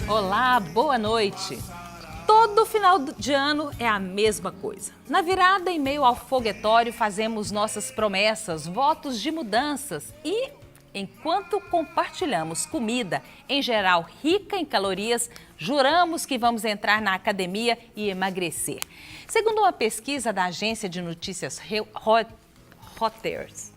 Olá, boa noite. Todo final de ano é a mesma coisa. Na virada, em meio ao foguetório, fazemos nossas promessas, votos de mudanças e, enquanto compartilhamos comida, em geral rica em calorias, juramos que vamos entrar na academia e emagrecer. Segundo uma pesquisa da agência de notícias Reuters,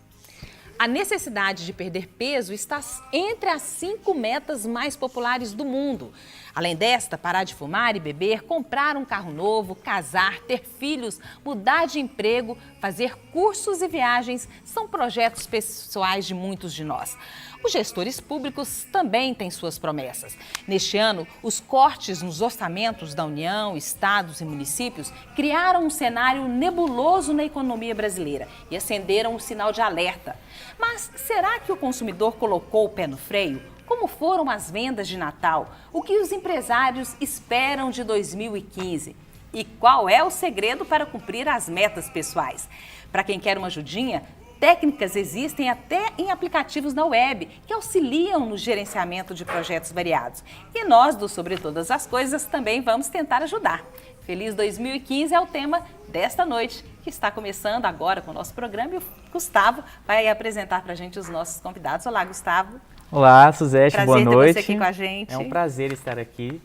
a necessidade de perder peso está entre as 5 metas mais populares do mundo. Além desta, parar de fumar e beber, comprar um carro novo, casar, ter filhos, mudar de emprego, fazer cursos e viagens são projetos pessoais de muitos de nós. Os gestores públicos também têm suas promessas. Neste ano, os cortes nos orçamentos da União, estados e municípios criaram um cenário nebuloso na economia brasileira e acenderam o sinal de alerta. Mas será que o consumidor colocou o pé no freio? Como foram as vendas de Natal? O que os empresários esperam de 2015? E qual é o segredo para cumprir as metas pessoais? Para quem quer uma ajudinha, técnicas existem até em aplicativos na web que auxiliam no gerenciamento de projetos variados. E nós, do Sobre Todas as Coisas, também vamos tentar ajudar. Feliz 2015 é o tema desta noite, que está começando agora com o nosso programa. E o Gustavo vai apresentar para a gente os nossos convidados. Olá, Gustavo. Olá, Suzete, boa noite. Prazer ter você aqui com a gente. É um prazer estar aqui.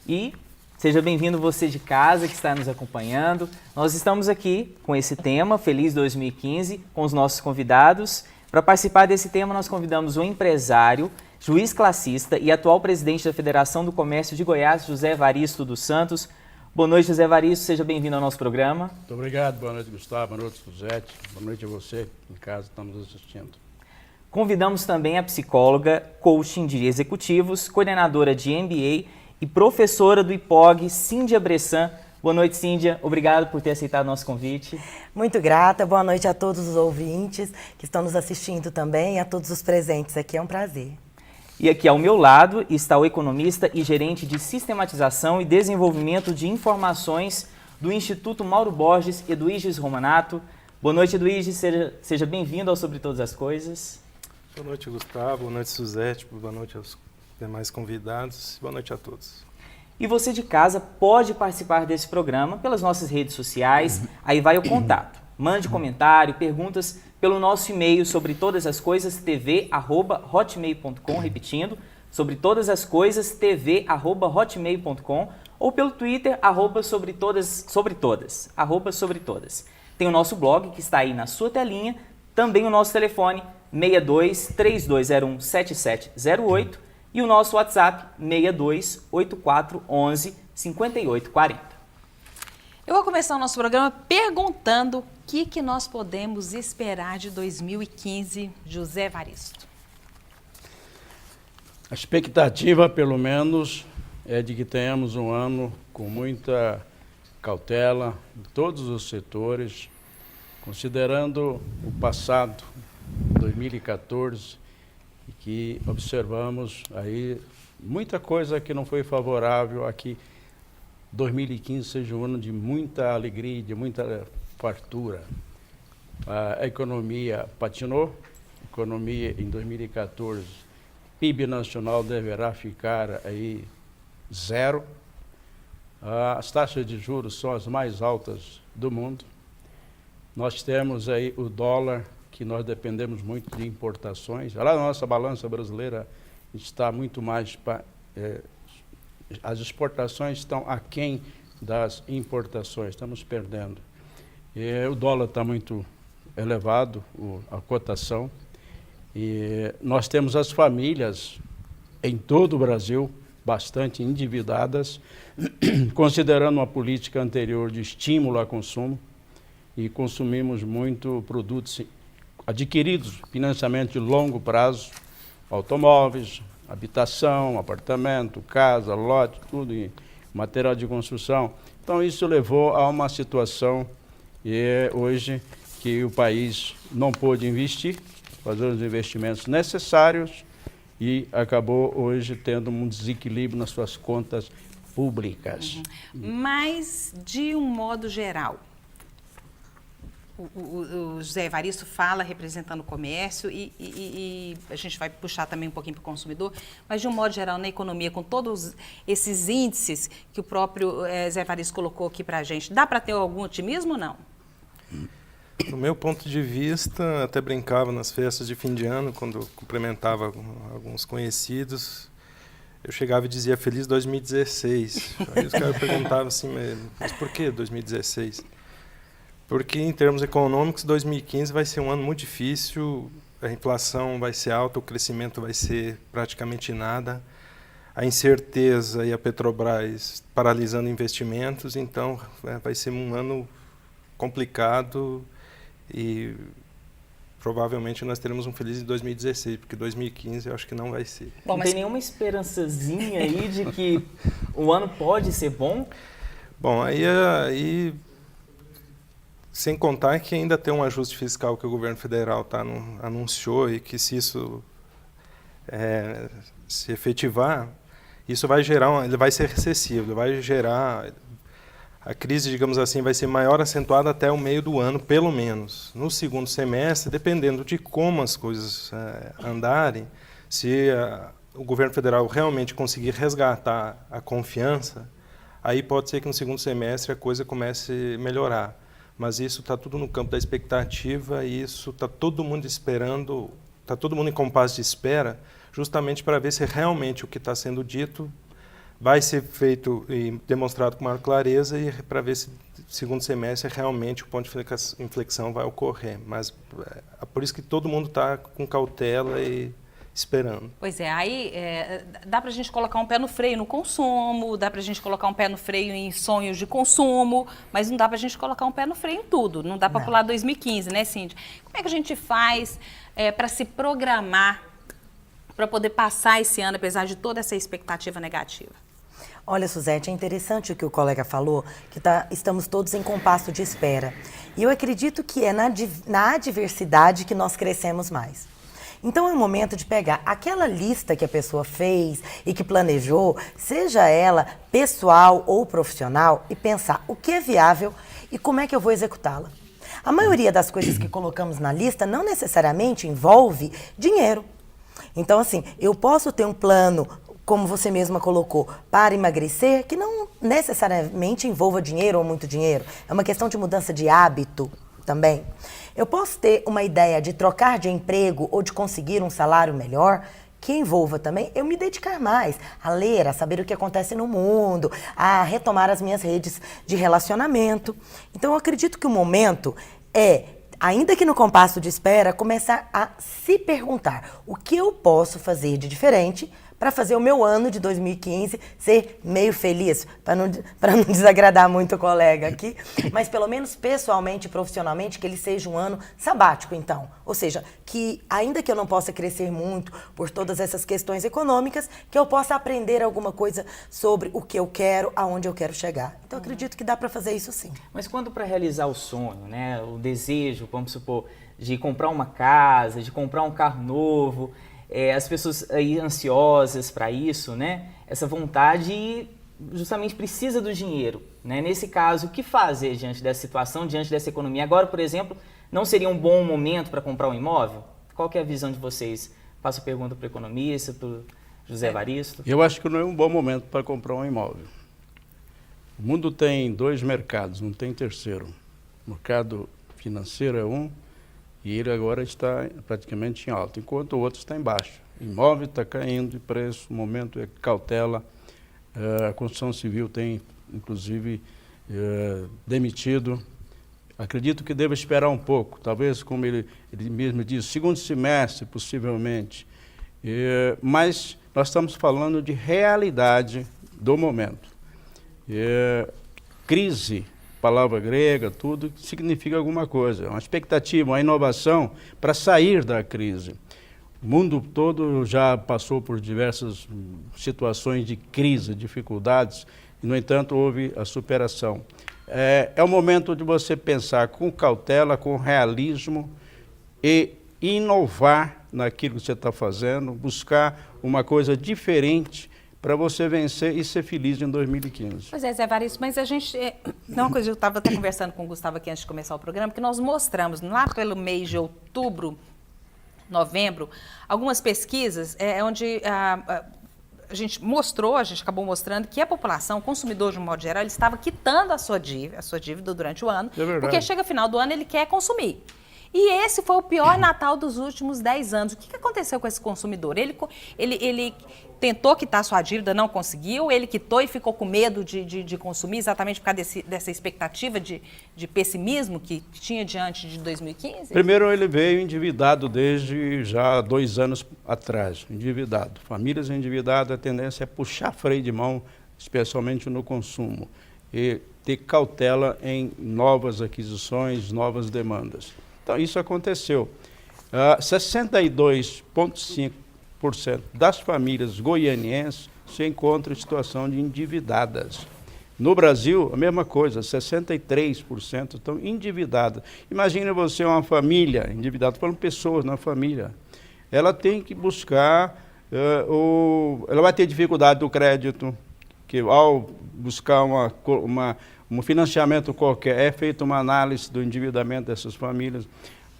E seja bem-vindo você de casa que está nos acompanhando. Nós estamos aqui com esse tema, Feliz 2015, com os nossos convidados. Para participar desse tema, nós convidamos o empresário, juiz classista e atual presidente da Federação do Comércio de Goiás, José Evaristo dos Santos. Boa noite, José Evaristo, seja bem-vindo ao nosso programa. Muito obrigado, boa noite, Gustavo, boa noite, Suzete, boa noite a você em casa que estamos assistindo. Convidamos também a psicóloga, coaching de executivos, coordenadora de MBA e professora do IPOG, Cíndia Bressan. Boa noite, Cíndia. Obrigado por ter aceitado o nosso convite. Muito grata. Boa noite a todos os ouvintes que estão nos assistindo também e a todos os presentes aqui. É um prazer. E aqui ao meu lado está o economista e gerente de sistematização e desenvolvimento de informações do Instituto Mauro Borges, Eduíges Romanato. Boa noite, Eduíges. Seja bem-vindo ao Sobre Todas as Coisas. Boa noite, Gustavo. Boa noite, Suzete. Boa noite aos demais convidados. Boa noite a todos. E você de casa pode participar desse programa pelas nossas redes sociais. Aí vai o contato. Mande comentário, perguntas pelo nosso e-mail sobre todas as coisas, tv@hotmail.com, repetindo, sobre todas as coisas, tv@hotmail.com, ou pelo Twitter, sobre todas. Tem o nosso blog que está aí na sua telinha, também o nosso telefone 62 3201 7708 e o nosso WhatsApp 62 8411 5840. Eu vou começar o nosso programa perguntando o que nós podemos esperar de 2015, José Evaristo. A expectativa, pelo menos, é de que tenhamos um ano com muita cautela em todos os setores, considerando o passado, 2014, e que observamos aí muita coisa que não foi favorável aqui. 2015 seja um ano de muita alegria, de muita fartura. A economia patinou, economia em 2014, PIB nacional deverá ficar aí 0. As taxas de juros são as mais altas do mundo. Nós temos aí o dólar, que nós dependemos muito de importações. Lá na nossa balança brasileira está muito mais... as exportações estão aquém das importações, estamos perdendo. O dólar está muito elevado, a cotação. E nós temos as famílias em todo o Brasil bastante endividadas, considerando uma política anterior de estímulo ao consumo, e consumimos muito produtos adquiridos, financiamento de longo prazo, automóveis, habitação, apartamento, casa, lote, tudo em material de construção. Então isso levou a uma situação hoje que o país não pôde investir, fazer os investimentos necessários e acabou hoje tendo um desequilíbrio nas suas contas públicas. Mas, de um modo geral, o José Evaristo fala representando o comércio e a gente vai puxar também um pouquinho para o consumidor, mas de um modo geral na economia, com todos esses índices que o próprio José Evaristo colocou aqui para a gente, dá para ter algum otimismo ou não? Do meu ponto de vista, até brincava nas festas de fim de ano, quando cumprimentava alguns conhecidos, eu chegava e dizia Feliz 2016. Aí os caras perguntavam assim, mas por que 2016? Porque em termos econômicos, 2015 vai ser um ano muito difícil, a inflação vai ser alta, o crescimento vai ser praticamente nada, a incerteza e a Petrobras paralisando investimentos, então vai ser um ano complicado e provavelmente nós teremos um feliz 2016, porque 2015 eu acho que não vai ser. Bom, não tem nenhuma esperançazinha aí de que o ano pode ser bom? Bom, aí sem contar que ainda tem um ajuste fiscal que o governo federal anunciou e que se isso se efetivar, isso vai gerar, ele vai ser recessivo, vai gerar, a crise, digamos assim, vai ser maior acentuada até o meio do ano, pelo menos. No segundo semestre, dependendo de como as coisas andarem, se o governo federal realmente conseguir resgatar a confiança, aí pode ser que no segundo semestre a coisa comece a melhorar. Mas isso está tudo no campo da expectativa e isso está todo mundo esperando, está todo mundo em compasso de espera, justamente para ver se realmente o que está sendo dito vai ser feito e demonstrado com maior clareza e para ver se segundo semestre realmente o ponto de inflexão vai ocorrer. Mas é por isso que todo mundo está com cautela e esperando. Pois é, aí dá para a gente colocar um pé no freio no consumo, dá para a gente colocar um pé no freio em sonhos de consumo, mas não dá para a gente colocar um pé no freio em tudo, não dá para pular 2015, né, Cíntia? Como é que a gente faz para se programar para poder passar esse ano, apesar de toda essa expectativa negativa? Olha, Suzete, é interessante o que o colega falou, que estamos todos em compasso de espera. E eu acredito que é na adversidade que nós crescemos mais. Então é o momento de pegar aquela lista que a pessoa fez e que planejou, seja ela pessoal ou profissional, e pensar o que é viável e como é que eu vou executá-la. A maioria das coisas que colocamos na lista não necessariamente envolve dinheiro. Então, assim, eu posso ter um plano, como você mesma colocou, para emagrecer, que não necessariamente envolva dinheiro ou muito dinheiro. É uma questão de mudança de hábito também. Eu posso ter uma ideia de trocar de emprego ou de conseguir um salário melhor, que envolva também eu me dedicar mais a ler, a saber o que acontece no mundo, a retomar as minhas redes de relacionamento. Então, eu acredito que o momento ainda que no compasso de espera, começar a se perguntar o que eu posso fazer de diferente para fazer o meu ano de 2015 ser meio feliz, para não desagradar muito o colega aqui, mas pelo menos pessoalmente e profissionalmente que ele seja um ano sabático, então. Ou seja, que ainda que eu não possa crescer muito por todas essas questões econômicas, que eu possa aprender alguma coisa sobre o que eu quero, aonde eu quero chegar. Então, eu acredito que dá para fazer isso sim. Mas quando para realizar o sonho, né, o desejo, vamos supor, de comprar uma casa, de comprar um carro novo, as pessoas aí ansiosas para isso, né? Essa vontade justamente precisa do dinheiro, né? Nesse caso, o que fazer diante dessa situação, diante dessa economia? Agora, por exemplo, não seria um bom momento para comprar um imóvel? Qual que é a visão de vocês? Faço a pergunta para o economista, para o José Evaristo. Eu acho que não é um bom momento para comprar um imóvel. O mundo tem dois mercados, não tem terceiro. O mercado financeiro é um, e ele agora está praticamente em alta, enquanto o outro está em baixo. O imóvel está caindo de preço, o momento é cautela. A construção civil tem, inclusive, demitido. Acredito que deva esperar um pouco, talvez, como ele mesmo disse, segundo semestre, possivelmente. Mas nós estamos falando de realidade do momento. Crise, palavra grega, tudo significa alguma coisa, uma expectativa, uma inovação para sair da crise. O mundo todo já passou por diversas situações de crise, dificuldades, e, no entanto, houve a superação. É o momento de você pensar com cautela, com realismo e inovar naquilo que você está fazendo, buscar uma coisa diferente para você vencer e ser feliz em 2015. Pois é, Zé Evaristo, mas a gente... Uma coisa, eu estava até conversando com o Gustavo aqui antes de começar o programa, que nós mostramos lá pelo mês de outubro, novembro, algumas pesquisas onde a gente acabou mostrando que a população, o consumidor de um modo geral, ele estava quitando a sua dívida durante o ano, porque chega final do ano ele quer consumir. E esse foi o pior Natal dos últimos 10 anos. O que aconteceu com esse consumidor? Ele tentou quitar sua dívida, não conseguiu, ele quitou e ficou com medo de consumir, exatamente por causa dessa expectativa de pessimismo que tinha diante de 2015? Primeiro, ele veio endividado desde já 2 anos atrás, endividado. Famílias endividadas, a tendência é puxar freio de mão, especialmente no consumo, e ter cautela em novas aquisições, novas demandas. Então, isso aconteceu. 62,5% das famílias goianienses se encontram em situação de endividadas. No Brasil, a mesma coisa, 63% estão endividadas. Imagine você uma família endividada, falando pessoas na família. Ela tem que buscar, ela vai ter dificuldade do crédito, que ao buscar um financiamento qualquer, é feita uma análise do endividamento dessas famílias.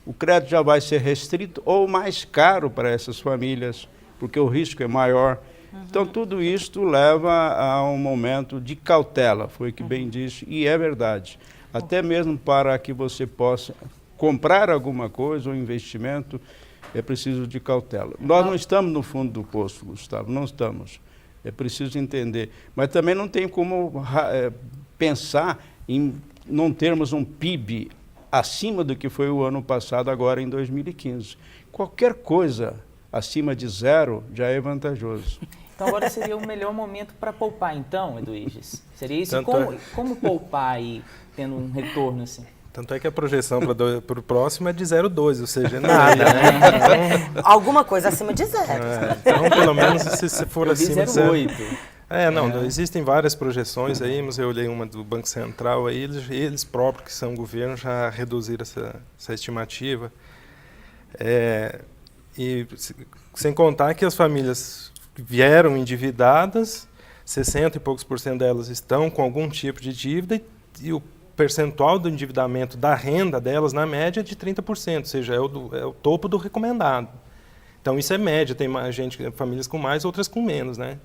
O crédito já vai ser restrito ou mais caro para essas famílias, porque o risco é maior. Então, tudo isto leva a um momento de cautela, foi o que bem disse, e é verdade. Até mesmo para que você possa comprar alguma coisa, um investimento, é preciso de cautela. Nós não estamos no fundo do poço, Gustavo, não estamos. É preciso entender. Mas também não tem como pensar em não termos um PIB acima do que foi o ano passado, agora em 2015. Qualquer coisa acima de 0 já é vantajoso. Então agora seria o melhor momento para poupar, então, Eduíges? Seria isso? Como poupar aí, tendo um retorno assim? Tanto é que a projeção para o próximo é de 0,2, ou seja, nada, né? Alguma coisa acima de 0. Então, pelo menos, se for acima de 0,8. Existem várias projeções aí, mas eu olhei uma do Banco Central aí, eles próprios, que são governo, já reduziram essa estimativa. E sem contar que as famílias vieram endividadas, 60 e poucos % delas estão com algum tipo de dívida e o percentual do endividamento da renda delas, na média, é de 30%, ou seja, é o topo do recomendado. Então, isso é média, tem famílias com mais, outras com menos, né?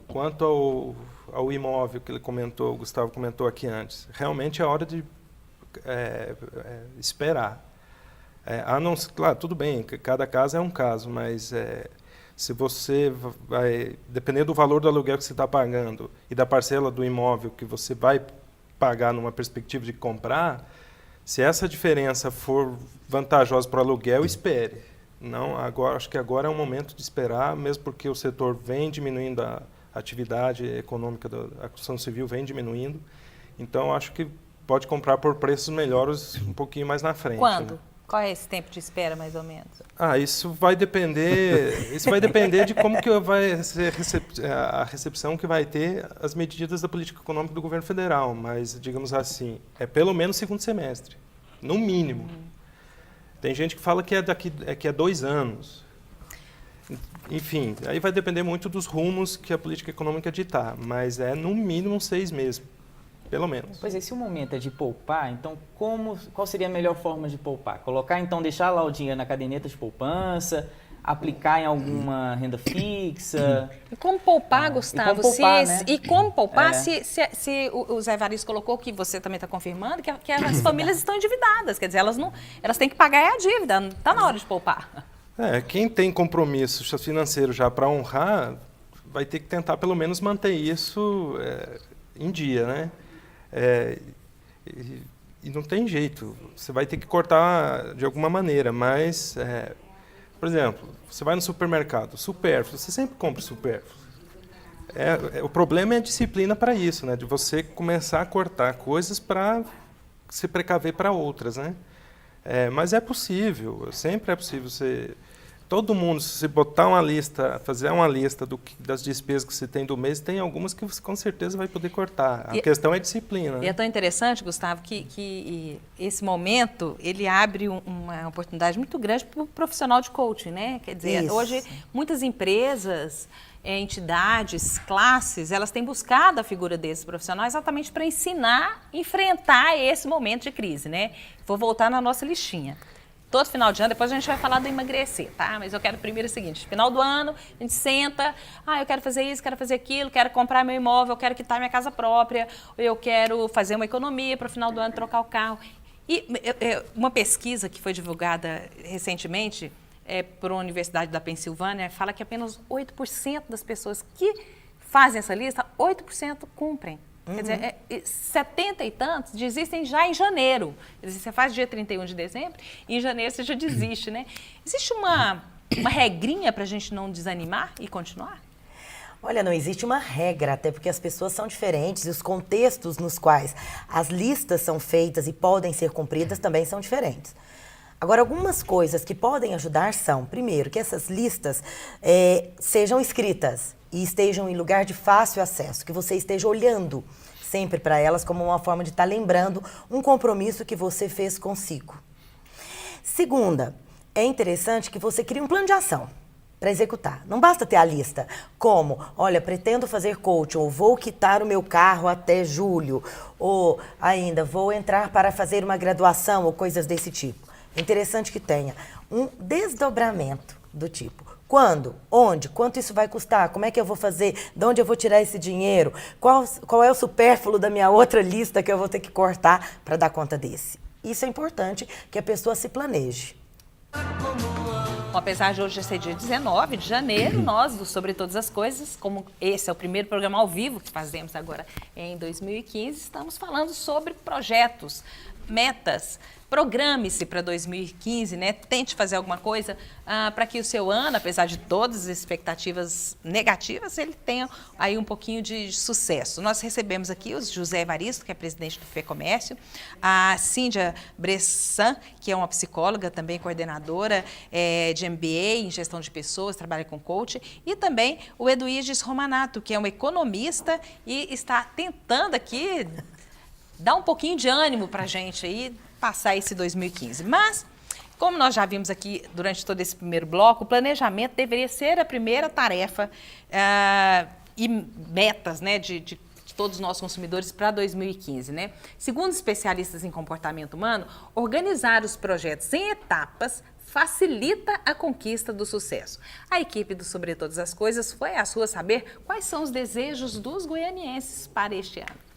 Quanto ao imóvel que ele comentou, o Gustavo comentou aqui antes, realmente é hora de esperar. Claro, tudo bem, cada caso é um caso, mas se você vai, dependendo do valor do aluguel que você está pagando e da parcela do imóvel que você vai pagar numa perspectiva de comprar, se essa diferença for vantajosa para o aluguel, espere. Não, acho que agora é um momento de esperar, mesmo porque o setor vem diminuindo, a atividade econômica da construção civil vem diminuindo. Então, acho que pode comprar por preços melhores um pouquinho mais na frente. Quando? Né? Qual é esse tempo de espera, mais ou menos? Isso vai depender de como que vai ser a recepção que vai ter as medidas da política econômica do governo federal, mas, digamos assim, é pelo menos segundo semestre, no mínimo. Tem gente que fala que é 2 anos. Enfim, aí vai depender muito dos rumos que a política econômica ditar, mas é no mínimo 6 meses. Pelo menos. Pois é, se o momento é de poupar, então qual seria a melhor forma de poupar? Colocar, então, deixar lá o dinheiro na caderneta de poupança, aplicar em alguma renda fixa? E como poupar, Gustavo? E como poupar, se o Zé Evaristo colocou, que você também está confirmando, que as famílias estão endividadas, quer dizer, elas têm que pagar a dívida, não está na hora de poupar. Quem tem compromisso financeiro já para honrar, vai ter que tentar pelo menos manter isso em dia, né? E não tem jeito, você vai ter que cortar de alguma maneira, mas, por exemplo, você vai no supermercado, supérfluo, você sempre compra supérfluo. O problema é a disciplina para isso, né? De você começar a cortar coisas para se precaver para outras, né? Mas é possível, sempre é possível você todo mundo, se você botar uma lista, fazer uma lista das despesas que você tem do mês, tem algumas que você com certeza vai poder cortar. A questão é disciplina. E é tão interessante, Gustavo, que esse momento, ele abre uma oportunidade muito grande para o profissional de coaching, né? Quer dizer, hoje muitas empresas, entidades, classes, elas têm buscado a figura desse profissional exatamente para ensinar, enfrentar esse momento de crise, né? Vou voltar na nossa listinha. Todo final de ano, depois a gente vai falar do emagrecer, tá? Mas eu quero primeiro o seguinte, final do ano, a gente senta, eu quero fazer isso, quero fazer aquilo, quero comprar meu imóvel, eu quero quitar minha casa própria, eu quero fazer uma economia para o final do ano trocar o carro. E uma pesquisa que foi divulgada recentemente por uma universidade da Pensilvânia fala que apenas 8% das pessoas que fazem essa lista, 8% cumprem. Quer dizer, 70 e tantos desistem já em janeiro. Você faz dia 31 de dezembro e em janeiro você já desiste, né? Existe uma regrinha para a gente não desanimar e continuar? Olha, não existe uma regra, até porque as pessoas são diferentes e os contextos nos quais as listas são feitas e podem ser cumpridas também são diferentes. Agora, algumas coisas que podem ajudar são, primeiro, que essas listas sejam escritas e estejam em lugar de fácil acesso, que você esteja olhando sempre para elas como uma forma de estar lembrando um compromisso que você fez consigo. Segunda, é interessante que você crie um plano de ação para executar. Não basta ter a lista, como, olha, pretendo fazer coaching, ou vou quitar o meu carro até julho, ou ainda vou entrar para fazer uma graduação, ou coisas desse tipo. É interessante que tenha um desdobramento do tipo, quando, onde, quanto isso vai custar, como é que eu vou fazer, de onde eu vou tirar esse dinheiro, qual é o supérfluo da minha outra lista que eu vou ter que cortar para dar conta desse. Isso é importante, que a pessoa se planeje. Bom, apesar de hoje ser dia 19 de janeiro, nós, do Sobre Todas as Coisas, como esse é o primeiro programa ao vivo que fazemos agora em 2015, estamos falando sobre projetos, metas. Programe-se para 2015, né? Tente fazer alguma coisa para que o seu ano, apesar de todas as expectativas negativas, ele tenha aí um pouquinho de sucesso. Nós recebemos aqui o José Evaristo, que é presidente do FEComércio, a Cíndia Bressan, que é uma psicóloga, também coordenadora de MBA em gestão de pessoas, trabalha com coaching, e também o Eduíges Romanato, que é um economista e está tentando aqui dar um pouquinho de ânimo para a gente aí, passar esse 2015. Mas, como nós já vimos aqui durante todo esse primeiro bloco, o planejamento deveria ser a primeira tarefa e metas, né, de todos nós consumidores para 2015. Né? Segundo especialistas em comportamento humano, organizar os projetos em etapas facilita a conquista do sucesso. A equipe do Sobre Todas as Coisas foi às ruas saber quais são os desejos dos goianienses para este ano.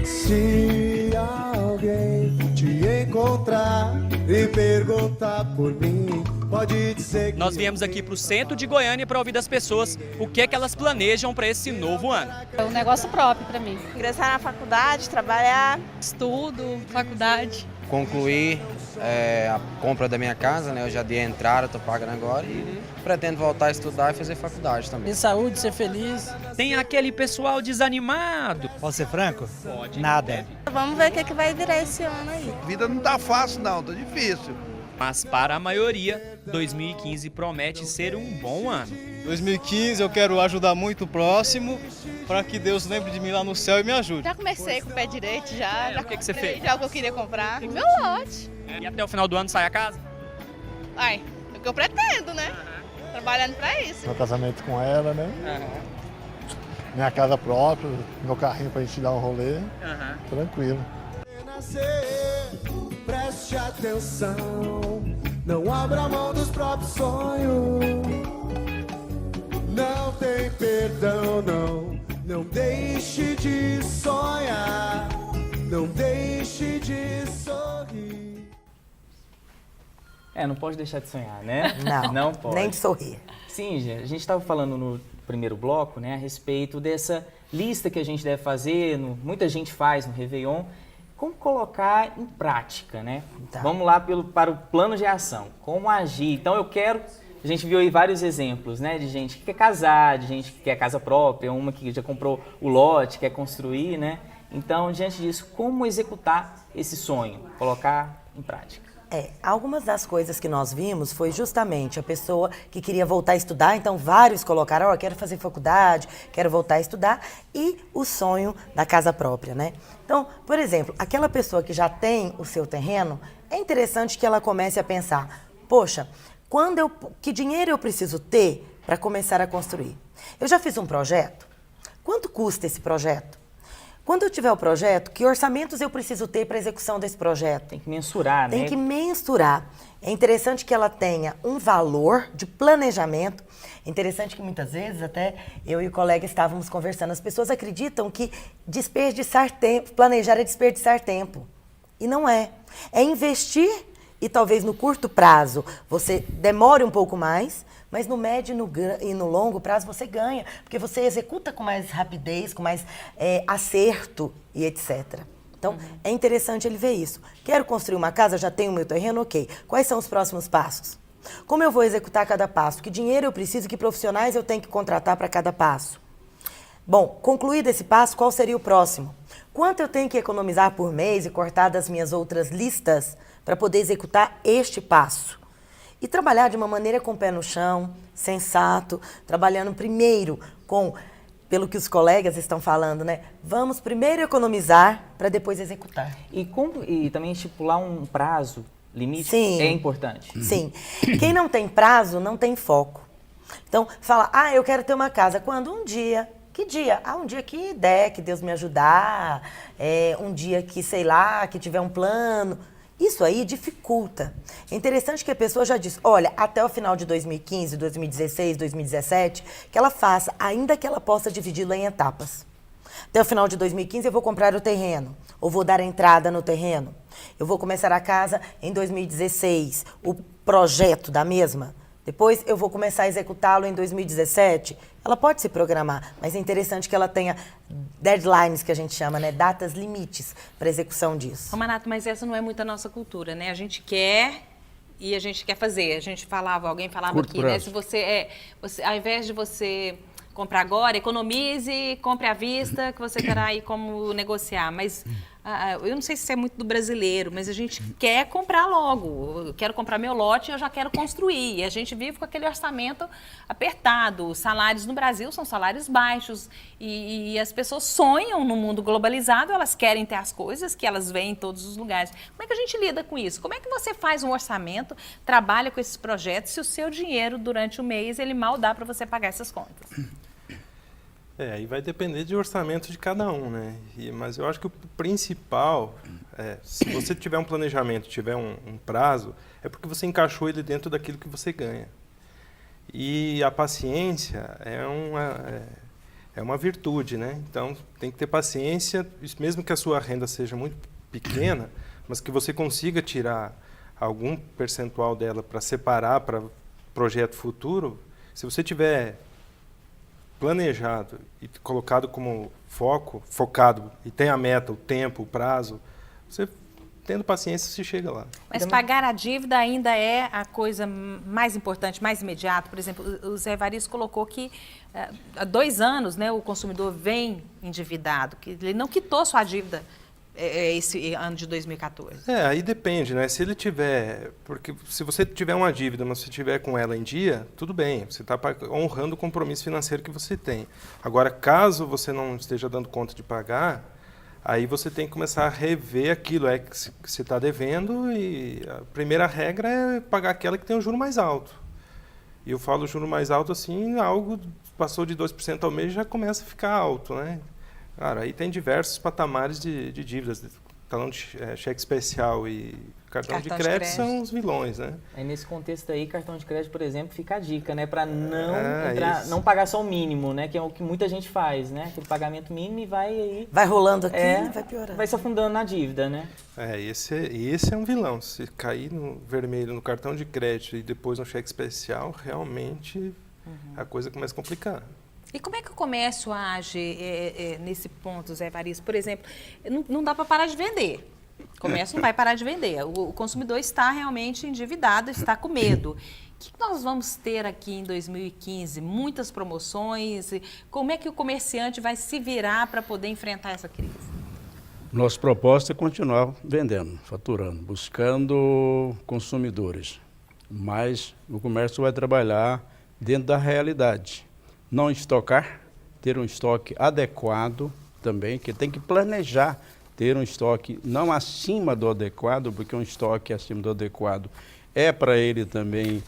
Se alguém te encontrar e perguntar por mim, pode dizer que... Nós viemos aqui para o centro de Goiânia para ouvir das pessoas o que é que elas planejam para esse novo ano. É um negócio próprio para mim. Ingressar na faculdade, trabalhar. Estudo, faculdade. Concluir a compra da minha casa, né? Eu já dei a entrada, estou pagando agora e pretendo voltar a estudar e fazer faculdade também. Ter saúde, ser feliz. Tem aquele pessoal desanimado. Posso ser franco? Pode. Nada. Vamos ver o que vai virar esse ano aí. A vida não tá fácil não, tá difícil. Mas para a maioria, 2015 promete ser um bom ano. 2015 eu quero ajudar muito o próximo, para que Deus lembre de mim lá no céu e me ajude. Já comecei com o pé direito, já. O que você fez? Já o que eu queria comprar. Meu lote. E até o final do ano sai a casa? Ai, é o que eu pretendo, né? Trabalhando para isso. Meu casamento com ela, né? Minha casa própria, meu carrinho pra gente dar um rolê. Tranquilo. Preste atenção, não abra mão dos próprios sonhos. Não tem perdão, não deixe de sonhar, não deixe de sorrir. Não pode deixar de sonhar, né? Não pode. Nem de sorrir. Sim, a gente estava falando no primeiro bloco, né, a respeito dessa lista que a gente deve fazer, muita gente faz no Réveillon, como colocar em prática, né? Tá. Vamos lá para o plano de ação, como agir. Então a gente viu aí vários exemplos, né, de gente que quer casar, de gente que quer casa própria, uma que já comprou o lote, quer construir, né? Então, diante disso, como executar esse sonho, colocar em prática? Algumas das coisas que nós vimos foi justamente a pessoa que queria voltar a estudar, então vários colocaram, quero fazer faculdade, quero voltar a estudar, e o sonho da casa própria, né? Então, por exemplo, aquela pessoa que já tem o seu terreno, é interessante que ela comece a pensar, poxa, que dinheiro eu preciso ter para começar a construir? Eu já fiz um projeto? Quanto custa esse projeto? Quando eu tiver o projeto, que orçamentos eu preciso ter para a execução desse projeto? Tem que mensurar, né? Tem que mensurar. É interessante que ela tenha um valor de planejamento. É interessante que muitas vezes, até eu e o colega estávamos conversando, as pessoas acreditam que desperdiçar tempo, planejar é desperdiçar tempo. E não é. É investir e talvez no curto prazo você demore um pouco mais, mas no médio e no longo prazo você ganha, porque você executa com mais rapidez, com mais acerto e etc. Então, é interessante ele ver isso. Quero construir uma casa, já tenho o meu terreno, ok. Quais são os próximos passos? Como eu vou executar cada passo? Que dinheiro eu preciso, que profissionais eu tenho que contratar para cada passo? Bom, concluído esse passo, qual seria o próximo? Quanto eu tenho que economizar por mês e cortar das minhas outras listas para poder executar este passo? E trabalhar de uma maneira com o pé no chão, sensato, trabalhando primeiro pelo que os colegas estão falando, né? Vamos primeiro economizar para depois executar. E também estipular um prazo, limite, Sim. É importante. Sim. Quem não tem prazo, não tem foco. Então, fala, eu quero ter uma casa. Quando? Um dia. Que dia? Um dia que der, que Deus me ajudar. Um dia que, sei lá, que tiver um plano. Isso aí dificulta. É interessante que a pessoa já diz, olha, até o final de 2015, 2016, 2017, que ela faça, ainda que ela possa dividi-lo em etapas. Até o final de 2015 eu vou comprar o terreno, ou vou dar entrada no terreno. Eu vou começar a casa em 2016, o projeto da mesma. Depois eu vou começar a executá-lo em 2017. Ela pode se programar, mas é interessante que ela tenha deadlines, que a gente chama, né? Datas limites para execução disso. Manato, mas essa não é muito a nossa cultura, né? A gente quer e a gente quer fazer. Alguém falava Curto aqui, prazo. né? Se você, ao invés de você comprar agora, economize, compre à vista, que você terá aí como negociar. Mas eu não sei se isso é muito do brasileiro, mas a gente quer comprar logo. Eu quero comprar meu lote e eu já quero construir. E a gente vive com aquele orçamento apertado. Os salários no Brasil são salários baixos. E as pessoas sonham no mundo globalizado, elas querem ter as coisas que elas veem em todos os lugares. Como é que a gente lida com isso? Como é que você faz um orçamento, trabalha com esses projetos, se o seu dinheiro, durante o mês, ele mal dá para você pagar essas contas? Aí vai depender de orçamento de cada um, né? Mas eu acho que o principal, se você tiver um planejamento, tiver um prazo, é porque você encaixou ele dentro daquilo que você ganha. E a paciência é uma virtude, né? Então, tem que ter paciência, mesmo que a sua renda seja muito pequena, mas que você consiga tirar algum percentual dela para separar para projeto futuro. Se você tiver planejado e colocado como focado, e tem a meta, o tempo, o prazo, você tendo paciência, você chega lá. Mas pagar a dívida ainda é a coisa mais importante, mais imediata. Por exemplo, o Zé Evaristo colocou que há 2 anos, né, o consumidor vem endividado, que ele não quitou sua dívida esse ano de 2014. Aí depende, né? Se ele tiver... Porque se você tiver uma dívida, mas se tiver com ela em dia, tudo bem. Você está honrando o compromisso financeiro que você tem. Agora, caso você não esteja dando conta de pagar, aí você tem que começar a rever aquilo que você está devendo, e a primeira regra é pagar aquela que tem o juro mais alto. E eu falo juro mais alto assim, algo passou de 2% ao mês já começa a ficar alto, né? Cara, aí tem diversos patamares de dívidas. Talão de cheque especial e cartão de crédito são os vilões, né? Aí nesse contexto aí, cartão de crédito, por exemplo, fica a dica, né? Para não pagar só o mínimo, né? Que é o que muita gente faz, né? Aquele pagamento mínimo e vai aí... Vai rolando aqui e vai piorando. Vai se afundando na dívida, né? Esse é um vilão. Se cair no vermelho no cartão de crédito e depois no cheque especial, realmente a coisa começa a complicar. E como é que o comércio age nesse ponto, Zé Evaristo? Por exemplo, não dá para parar de vender. O comércio não vai parar de vender. O consumidor está realmente endividado, está com medo. O que nós vamos ter aqui em 2015? Muitas promoções. Como é que o comerciante vai se virar para poder enfrentar essa crise? Nossa proposta é continuar vendendo, faturando, buscando consumidores. Mas o comércio vai trabalhar dentro da realidade. Não estocar, ter um estoque adequado também, que tem que planejar ter um estoque não acima do adequado, porque um estoque acima do adequado é para ele também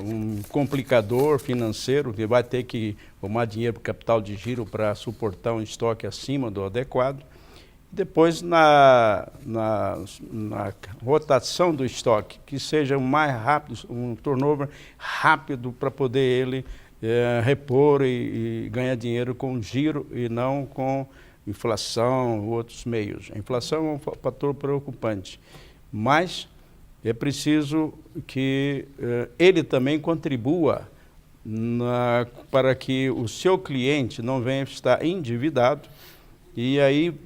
um complicador financeiro, que vai ter que tomar dinheiro para capital de giro para suportar um estoque acima do adequado. Depois, na rotação do estoque, que seja o mais rápido, um turnover rápido para poder ele repor e ganhar dinheiro com giro e não com inflação ou outros meios. A inflação é um fator preocupante, mas é preciso que ele também contribua para que o seu cliente não venha estar endividado e aí,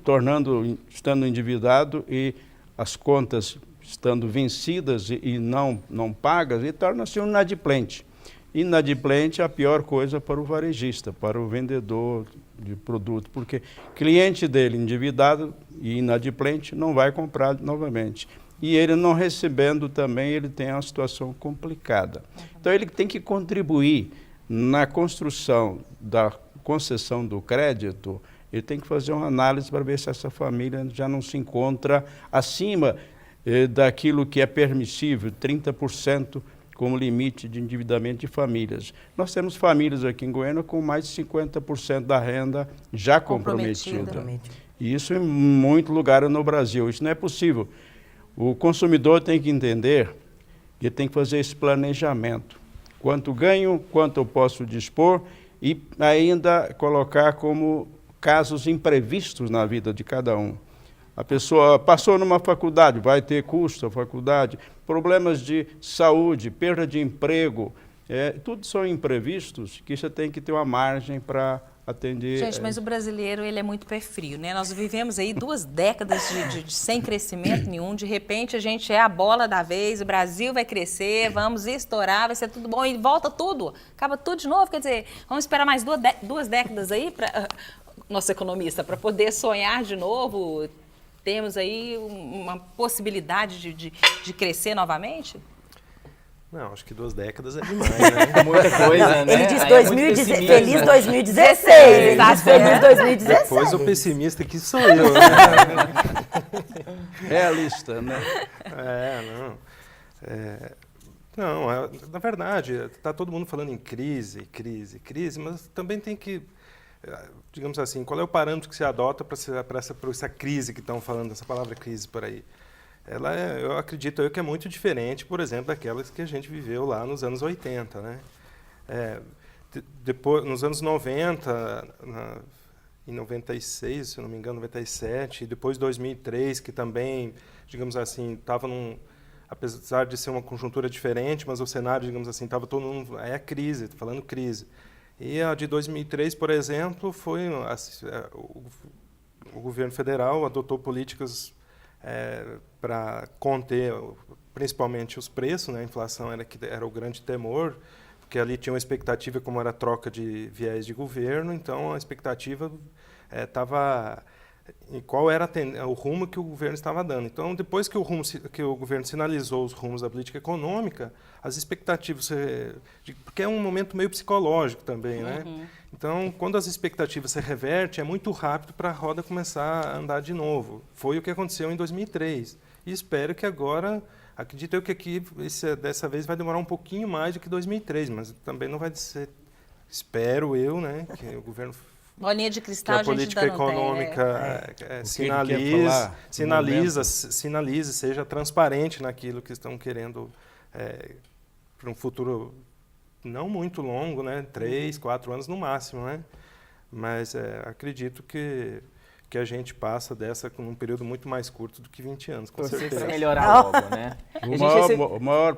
estando endividado e as contas estando vencidas e não pagas, ele torna-se um inadimplente. Inadimplente é a pior coisa para o varejista, para o vendedor de produto, porque cliente dele endividado e inadimplente não vai comprar novamente. E ele não recebendo também, ele tem uma situação complicada. Então ele tem que contribuir na construção da concessão do crédito, ele tem que fazer uma análise para ver se essa família já não se encontra acima daquilo que é permissível, 30% como limite de endividamento de famílias. Nós temos famílias aqui em Goiânia com mais de 50% da renda já comprometida. E isso em muitos lugares no Brasil. Isso não é possível. O consumidor tem que entender que tem que fazer esse planejamento. Quanto ganho, quanto eu posso dispor e ainda colocar como casos imprevistos na vida de cada um. A pessoa passou numa faculdade, vai ter custo a faculdade, problemas de saúde, perda de emprego, tudo são imprevistos que você tem que ter uma margem para atender. Gente, mas o brasileiro ele é muito pé frio, né? Nós vivemos aí 2 décadas sem crescimento nenhum, de repente a gente é a bola da vez, o Brasil vai crescer, vamos estourar, vai ser tudo bom e volta tudo, acaba tudo de novo, quer dizer, vamos esperar mais 2 décadas aí para nosso economista, para poder sonhar de novo. Temos aí uma possibilidade de crescer novamente? Não, acho que 2 décadas é demais, né? Muita coisa, né? Ele diz feliz 2016. Ele diz feliz 2017. Depois o pessimista aqui sou eu, né? Realista, né? Não, na verdade, está todo mundo falando em crise, mas também tem que, digamos assim, qual é o parâmetro que se adota para essa crise que estão falando, essa palavra crise por aí? Eu acredito que é muito diferente, por exemplo, daquelas que a gente viveu lá nos anos 80, né? Depois, nos anos 90, em 96, se eu não me engano, 97, e depois 2003, que também, digamos assim, estava apesar de ser uma conjuntura diferente, mas o cenário, digamos assim, estava todo mundo, crise, estou falando crise. E a de 2003, por exemplo, foi o governo federal adotou políticas para conter principalmente os preços, né? A inflação era o grande temor, porque ali tinha uma expectativa como era a troca de viés de governo, então a expectativa estava em qual era o rumo que o governo estava dando. Então, depois que o governo sinalizou os rumos da política econômica, as expectativas, porque é um momento meio psicológico também, né? Então, quando as expectativas se revertem, é muito rápido para a roda começar a andar de novo. Foi o que aconteceu em 2003. E espero que agora, acredito eu que aqui, dessa vez vai demorar um pouquinho mais do que 2003, mas também não vai ser, espero eu, né, que o governo... Bolinha de cristal, que a política econômica sinalize, seja transparente naquilo que estão querendo para um futuro não muito longo, né? 3, 4 anos no máximo, né? Mas acredito que a gente passa dessa com um período muito mais curto do que 20 anos, com certeza. Para melhorar logo, né? O maior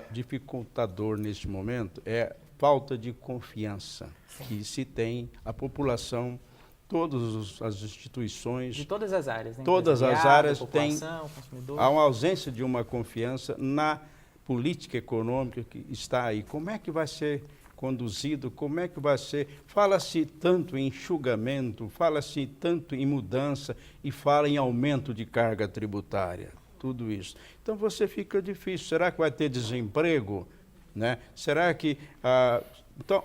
dificultador neste momento é falta de confiança que se tem a população, todas as instituições... De todas as áreas, né? Todas as áreas têm... Há uma ausência de uma confiança na política econômica que está aí. Como é que vai ser conduzido, como é que vai ser. Fala-se tanto em enxugamento, fala-se tanto em mudança e fala em aumento de carga tributária, tudo isso. Então você fica difícil, será que vai ter desemprego? Né? Será que... Então,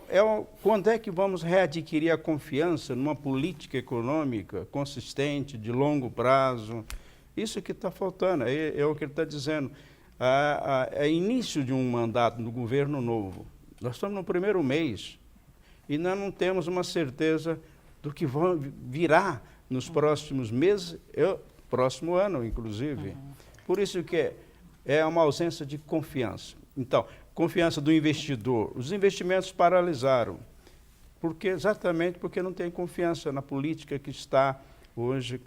quando é que vamos readquirir a confiança numa política econômica consistente, de longo prazo? Isso que está faltando, é o que ele está dizendo. É início de um mandato do governo novo. Nós estamos no primeiro mês e nós não temos uma certeza do que virá nos próximos meses, próximo ano, inclusive. Por isso que é uma ausência de confiança. Então, confiança do investidor. Os investimentos paralisaram, exatamente porque não tem confiança na política que está hoje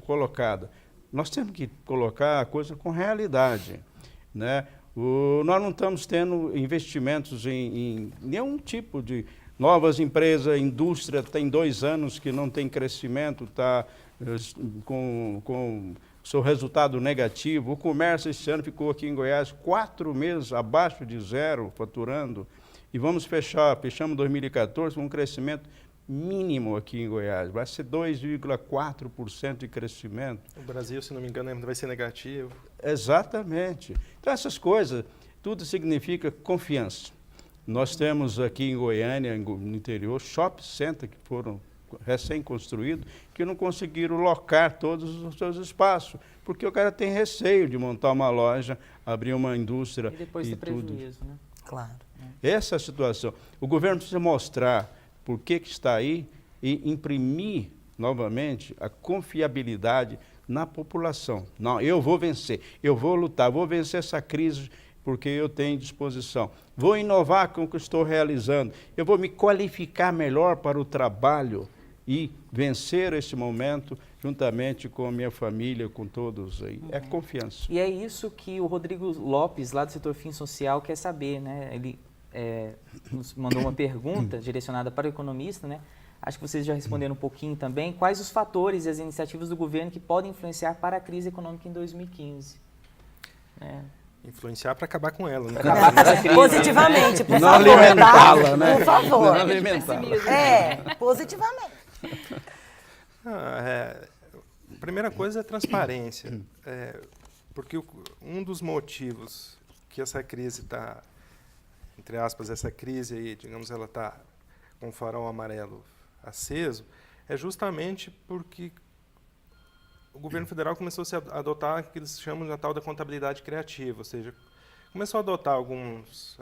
colocada. Nós temos que colocar a coisa com realidade, né? Nós não estamos tendo investimentos em nenhum tipo de novas empresas, a indústria tem 2 anos que não tem crescimento, está com seu resultado negativo. O comércio esse ano ficou aqui em Goiás 4 meses abaixo de zero, faturando, e fechamos 2014 com um crescimento mínimo aqui em Goiás, vai ser 2,4% de crescimento. O Brasil, se não me engano, vai ser negativo. Exatamente. Então essas coisas, tudo significa confiança. Nós temos aqui em Goiânia, no interior, shopping center que foram recém-construídos, que não conseguiram locar todos os seus espaços, porque o cara tem receio de montar uma loja, abrir uma indústria e depois ter prejuízo, né? Claro. Essa é a situação. O governo precisa mostrar por que está aí e imprimir novamente a confiabilidade na população. Não, eu vou vencer, eu vou lutar, vou vencer essa crise porque eu tenho disposição. Vou inovar com o que estou realizando, eu vou me qualificar melhor para o trabalho e vencer esse momento juntamente com a minha família, com todos aí. É confiança. E é isso que o Rodrigo Lopes, lá do setor Fim Social, quer saber, né? Ele nos mandou uma pergunta direcionada para o economista, né? Acho que vocês já responderam um pouquinho também. Quais os fatores e as iniciativas do governo que podem influenciar para a crise econômica em 2015? Influenciar para acabar com ela. Né? Positivamente, por não favor. Alimentá-la, né? Por favor. Não alimentá-la. Positivamente. A primeira coisa é transparência. Porque um dos motivos que essa crise está, entre aspas, essa crise aí, digamos, ela está com o farol amarelo aceso, é justamente porque o governo federal começou a adotar o que eles chamam de tal da contabilidade criativa, ou seja, começou a adotar algumas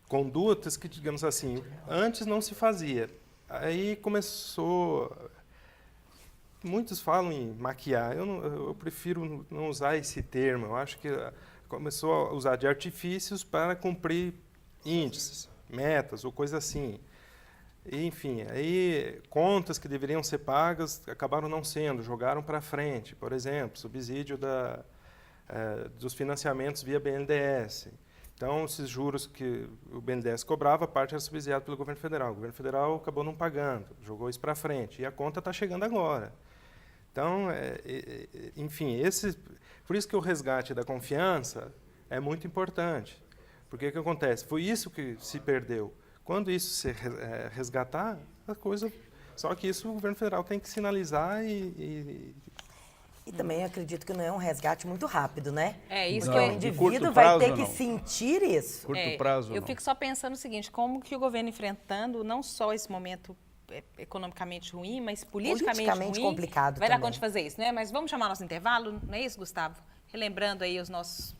condutas que, digamos assim, antes não se fazia. Aí começou... Muitos falam em maquiar, eu prefiro não usar esse termo, eu acho que começou a usar de artifícios para cumprir índices, metas ou coisa assim. E, enfim, aí contas que deveriam ser pagas acabaram não sendo, jogaram para frente. Por exemplo, subsídio dos financiamentos via BNDES. Então, esses juros que o BNDES cobrava, a parte era subsidiada pelo governo federal. O governo federal acabou não pagando, jogou isso para frente. E a conta está chegando agora. Então, enfim, por isso que o resgate da confiança é muito importante. Porque o que acontece? Foi isso que se perdeu. Quando isso se resgatar, a coisa... Só que isso o governo federal tem que sinalizar E também acredito que não é um resgate muito rápido, né? É isso que o indivíduo vai ter que sentir isso. Curto prazo, eu fico só pensando o seguinte, como que o governo enfrentando não só esse momento economicamente ruim, mas politicamente ruim, complicado vai também. dar conta de fazer isso, né? Mas vamos chamar nosso intervalo, não é isso, Gustavo? Relembrando aí os nossos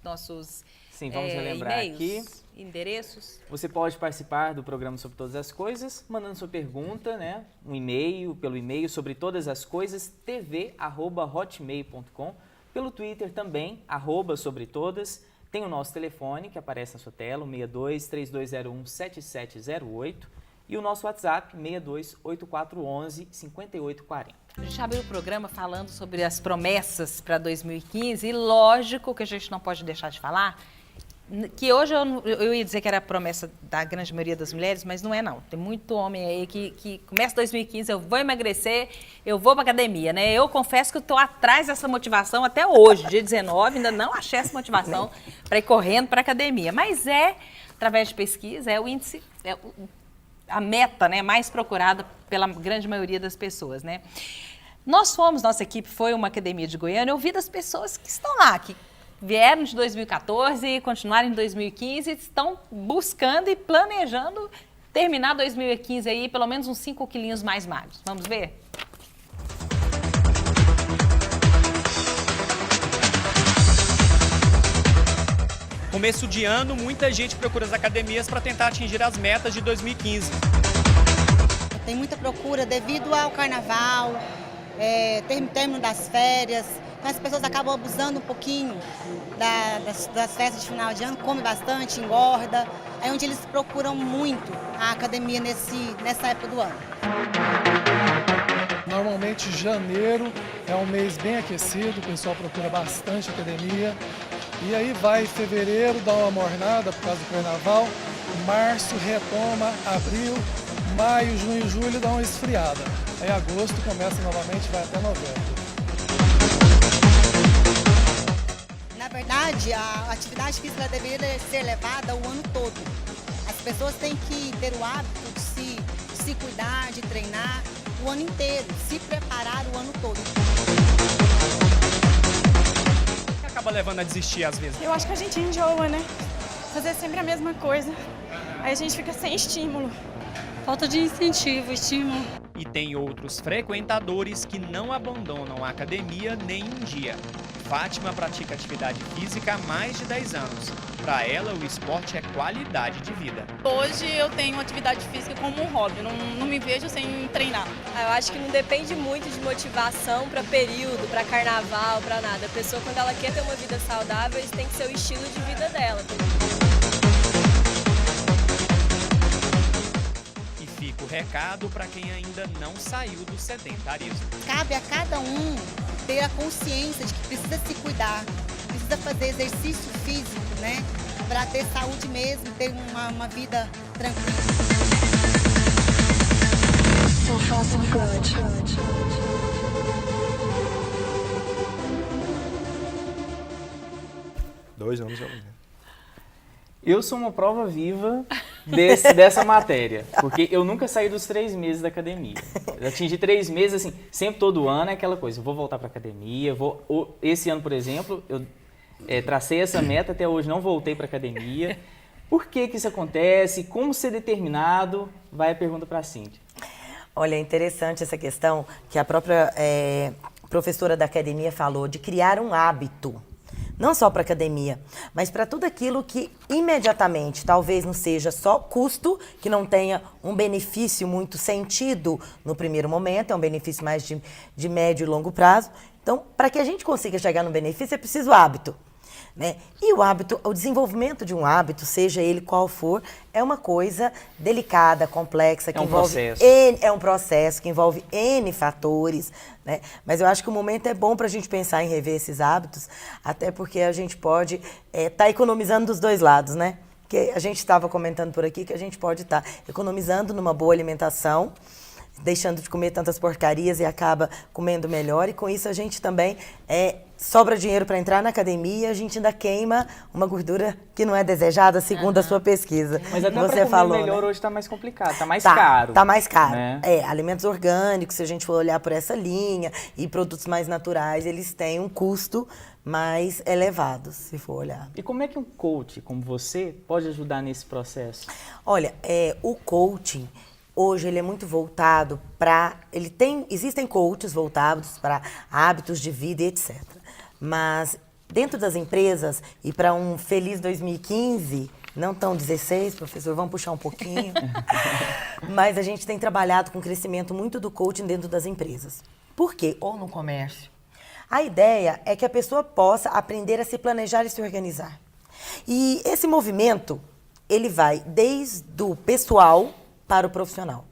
Sim, vamos relembrar aqui. Endereços. Você pode participar do programa Sobre Todas as Coisas, mandando sua pergunta, né? Um e-mail, pelo e-mail sobre todas as coisas, tv@hotmail.com. Pelo Twitter também, @sobretodas. Tem o nosso telefone que aparece na sua tela, o 62-3201-7708. E o nosso WhatsApp, 62-8411-5840. A gente abriu o programa falando sobre as promessas para 2015 e lógico que a gente não pode deixar de falar que hoje eu ia dizer que era a promessa da grande maioria das mulheres, mas não é não. Tem muito homem aí que começa 2015, eu vou emagrecer, eu vou para academia, né? Eu confesso que eu estou atrás dessa motivação até hoje, dia 19, ainda não achei essa motivação para ir correndo para academia. Mas é através de pesquisa, é o índice, a meta, né, mais procurada pela grande maioria das pessoas, né? Nossa equipe foi uma academia de Goiânia, ouvir das pessoas que estão lá, que vieram de 2014, continuaram em 2015, estão buscando e planejando terminar 2015 aí pelo menos uns 5 quilinhos mais magros. Vamos ver? Começo de ano, muita gente procura as academias para tentar atingir as metas de 2015. Tem muita procura devido ao carnaval, término das férias. Então as pessoas acabam abusando um pouquinho das festas de final de ano, come bastante, engorda. É onde eles procuram muito a academia nessa época do ano. Normalmente janeiro é um mês bem aquecido, o pessoal procura bastante academia. E aí vai fevereiro, dá uma mornada por causa do carnaval, março retoma, abril, maio, junho e julho dá uma esfriada. Aí agosto começa novamente, vai até novembro. Na verdade, a atividade física deveria ser levada o ano todo. As pessoas têm que ter o hábito de se cuidar, de treinar o ano inteiro, se preparar o ano todo. Acaba levando a desistir às vezes? Eu acho que a gente enjoa, né? Fazer sempre a mesma coisa. Aí a gente fica sem estímulo. Falta de incentivo, estímulo. E tem outros frequentadores que não abandonam a academia nem um dia. Fátima pratica atividade física há mais de 10 anos. Para ela, o esporte é qualidade de vida. Hoje eu tenho atividade física como um hobby, não me vejo sem treinar. Eu acho que não depende muito de motivação para período, para carnaval, para nada. A pessoa, quando ela quer ter uma vida saudável, isso tem que ser o estilo de vida dela. E fica o recado para quem ainda não saiu do sedentarismo. Cabe a cada um ter a consciência de que precisa se cuidar, precisa fazer exercício físico, né? Para ter saúde mesmo, ter uma vida tranquila. Dois anos já. Eu sou uma prova viva dessa matéria, porque eu nunca saí dos 3 meses da academia. Eu atingi 3 meses, assim, sempre todo ano é aquela coisa, eu vou voltar para a academia, esse ano, por exemplo, eu tracei essa meta, até hoje não voltei para a academia. Por que isso acontece? Como ser determinado? Vai a pergunta para a Cíntia. Olha, é interessante essa questão que a própria professora da academia falou, de criar um hábito. Não só para a academia, mas para tudo aquilo que imediatamente talvez não seja só custo, que não tenha um benefício muito sentido no primeiro momento, é um benefício mais de médio e longo prazo. Então, para que a gente consiga chegar no benefício, é preciso hábito. Né? E o hábito, o desenvolvimento de um hábito, seja ele qual for, é uma coisa delicada, complexa, que envolve é um processo que envolve N fatores, né? Mas eu acho que o momento é bom para a gente pensar em rever esses hábitos, até porque a gente pode estar economizando dos dois lados, né? Porque a gente estava comentando por aqui que a gente pode estar economizando numa boa alimentação, deixando de comer tantas porcarias e acaba comendo melhor, e com isso a gente também sobra dinheiro para entrar na academia, a gente ainda queima uma gordura que não é desejada, segundo a sua pesquisa. Mas até você para falou, melhor, né? Hoje está mais complicado, está mais caro. Está mais caro. Né? Alimentos orgânicos, se a gente for olhar por essa linha, e produtos mais naturais, eles têm um custo mais elevado, se for olhar. E como é que um coach como você pode ajudar nesse processo? Olha, o coaching hoje ele é muito voltado para... Existem coaches voltados para hábitos de vida e etc. Mas dentro das empresas, e para um feliz 2015, não tão 16, professor, vamos puxar um pouquinho, mas a gente tem trabalhado com o crescimento muito do coaching dentro das empresas. Por quê? Ou no comércio. A ideia é que a pessoa possa aprender a se planejar e se organizar. E esse movimento, ele vai desde o pessoal para o profissional.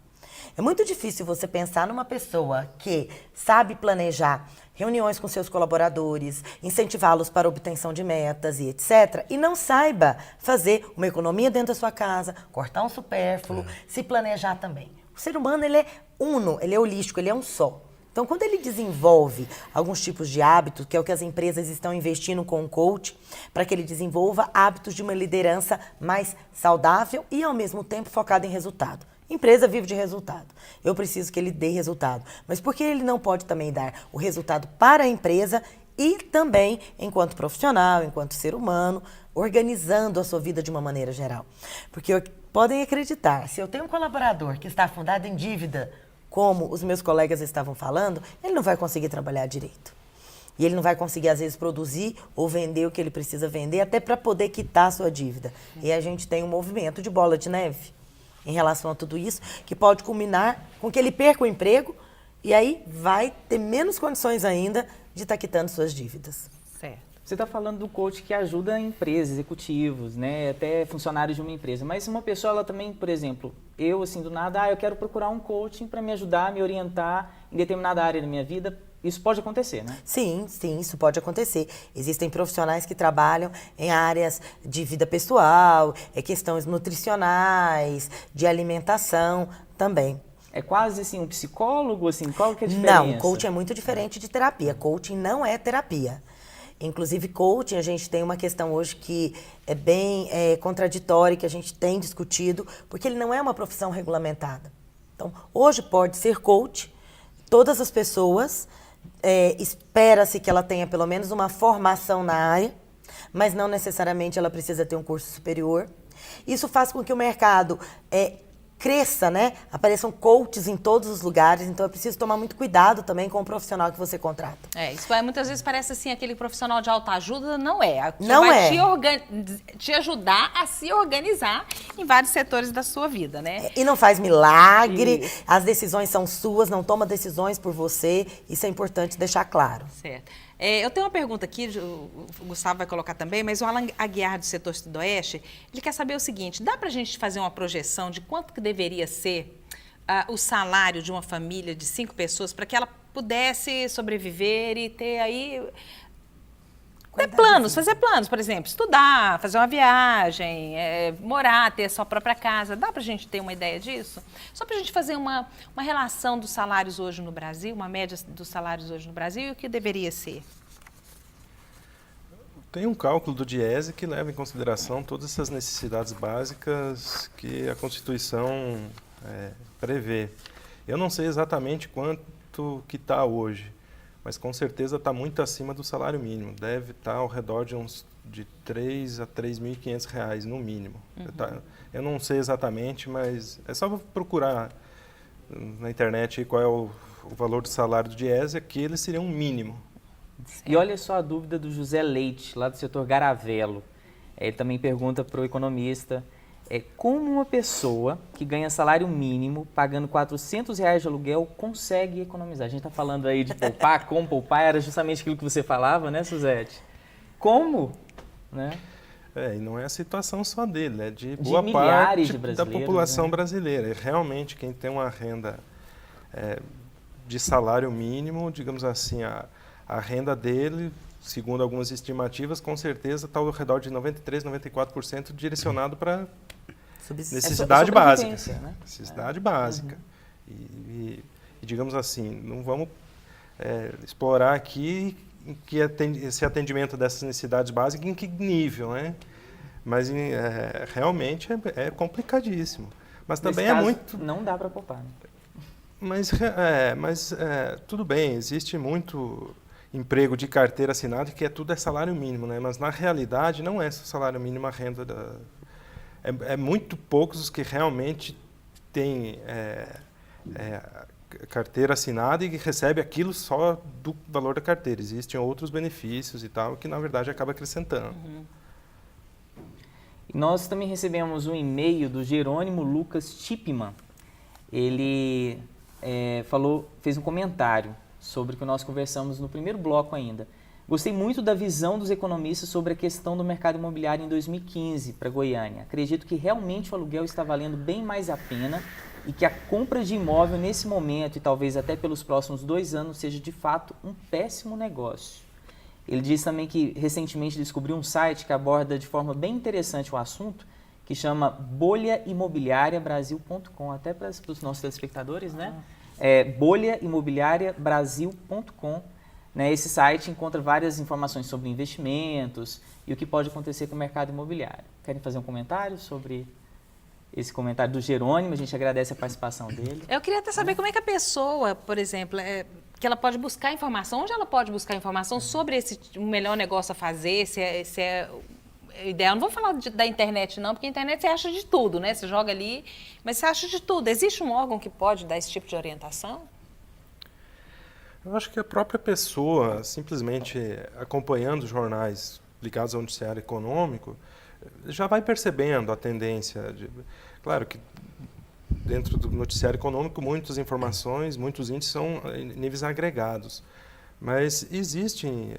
É muito difícil você pensar numa pessoa que sabe planejar reuniões com seus colaboradores, incentivá-los para a obtenção de metas e etc. E não saiba fazer uma economia dentro da sua casa, cortar um supérfluo, se planejar também. O ser humano, ele é uno, ele é holístico, ele é um só. Então, quando ele desenvolve alguns tipos de hábitos, que é o que as empresas estão investindo com o coach, para que ele desenvolva hábitos de uma liderança mais saudável e, ao mesmo tempo, focada em resultado. Empresa vive de resultado. Eu preciso que ele dê resultado. Mas por que ele não pode também dar o resultado para a empresa e também, enquanto profissional, enquanto ser humano, organizando a sua vida de uma maneira geral? Porque podem acreditar, se eu tenho um colaborador que está afundado em dívida, como os meus colegas estavam falando, ele não vai conseguir trabalhar direito. E ele não vai conseguir, às vezes, produzir ou vender o que ele precisa vender, até para poder quitar a sua dívida. E a gente tem um movimento de bola de neve em relação a tudo isso, que pode culminar com que ele perca o emprego e aí vai ter menos condições ainda de estar quitando suas dívidas. Certo. Você está falando do coach que ajuda empresas, executivos, né, até funcionários de uma empresa. Mas uma pessoa, ela também, por exemplo, eu assim do nada, eu quero procurar um coaching para me ajudar, me orientar em determinada área da minha vida. Isso pode acontecer, né? Sim, isso pode acontecer. Existem profissionais que trabalham em áreas de vida pessoal, questões nutricionais, de alimentação também. É quase assim um psicólogo, assim, qual que é a diferença? Não, coaching é muito diferente de terapia. Coaching não é terapia. Inclusive, coaching, a gente tem uma questão hoje que é bem contraditória, que a gente tem discutido, porque ele não é uma profissão regulamentada. Então, hoje pode ser coach, todas as pessoas, espera-se que ela tenha pelo menos uma formação na área, mas não necessariamente ela precisa ter um curso superior. Isso faz com que o mercado cresça, né? Apareçam coaches em todos os lugares, então é preciso tomar muito cuidado também com o profissional que você contrata. Isso muitas vezes parece assim, aquele profissional de autoajuda, não é. Não vai te ajudar a se organizar em vários setores da sua vida, né? E não faz milagre, as decisões são suas, não toma decisões por você, isso é importante deixar claro. Certo. Eu tenho uma pergunta aqui, o Gustavo vai colocar também, mas o Alan Aguiar, do setor Sudoeste, ele quer saber o seguinte, dá pra gente fazer uma projeção de quanto que deveria ser o salário de uma família de 5 pessoas para que ela pudesse sobreviver e ter aí... fazer planos, por exemplo, estudar, fazer uma viagem, morar, ter a sua própria casa. Dá pra gente ter uma ideia disso? Só pra gente fazer uma relação dos salários hoje no Brasil, uma média dos salários hoje no Brasil e o que deveria ser. Tem um cálculo do Diese que leva em consideração todas essas necessidades básicas que a Constituição prevê. Eu não sei exatamente quanto que está hoje, mas com certeza está muito acima do salário mínimo. Deve estar ao redor de de R$3.000 a R$3.500 no mínimo. Eu não sei exatamente, mas é só procurar na internet qual é o valor do salário do Diese, que ele seria um mínimo. E olha só a dúvida do José Leite, lá do setor Garavelo. Ele também pergunta para o economista, como uma pessoa que ganha salário mínimo, pagando R$400 de aluguel, consegue economizar? A gente está falando aí de poupar, como poupar, era justamente aquilo que você falava, né, Suzete? Como? Né? E não é a situação só dele, é de de boa milhares parte de da população né? brasileira. E realmente, quem tem uma renda de salário mínimo, digamos assim, a renda dele, segundo algumas estimativas, com certeza está ao redor de 93%, 94% direcionado para necessidade básica. Né? Necessidade básica. E, digamos assim, não vamos explorar aqui esse atendimento dessas necessidades básicas em que nível, né? Mas realmente é complicadíssimo. Mas também Nesse caso, muito... Não dá para poupar. Né? Mas tudo bem, existe muito emprego de carteira assinada que tudo é salário mínimo, né? Mas na realidade não é só salário mínimo a renda é muito poucos os que realmente têm carteira assinada e recebe aquilo só do valor da carteira. Existem outros benefícios e tal que na verdade acaba acrescentando. E nós também recebemos um e-mail do Jerônimo Lucas Tipman. Ele fez um comentário sobre o que nós conversamos no primeiro bloco ainda. Gostei muito da visão dos economistas sobre a questão do mercado imobiliário em 2015 para Goiânia. Acredito que realmente o aluguel está valendo bem mais a pena e que a compra de imóvel nesse momento e talvez até pelos próximos 2 anos seja de fato um péssimo negócio. Ele diz também que recentemente descobriu um site que aborda de forma bem interessante o assunto, que chama bolhaimobiliariabrasil.com, até para os nossos telespectadores, né? bolhaimobiliariabrasil.com. Né? Esse site encontra várias informações sobre investimentos e o que pode acontecer com o mercado imobiliário. Querem fazer um comentário sobre esse comentário do Jerônimo? A gente agradece a participação dele. Eu queria até saber como é que a pessoa, por exemplo, que ela pode buscar informação, onde ela pode buscar informação sobre o melhor negócio a fazer, se é ideal. Não vou falar da internet não, porque a internet você acha de tudo, né? Você joga ali, mas você acha de tudo. Existe um órgão que pode dar esse tipo de orientação? Eu acho que a própria pessoa, simplesmente acompanhando os jornais ligados ao noticiário econômico, já vai percebendo a tendência. Claro que dentro do noticiário econômico, muitas informações, muitos índices são em níveis agregados. Mas existem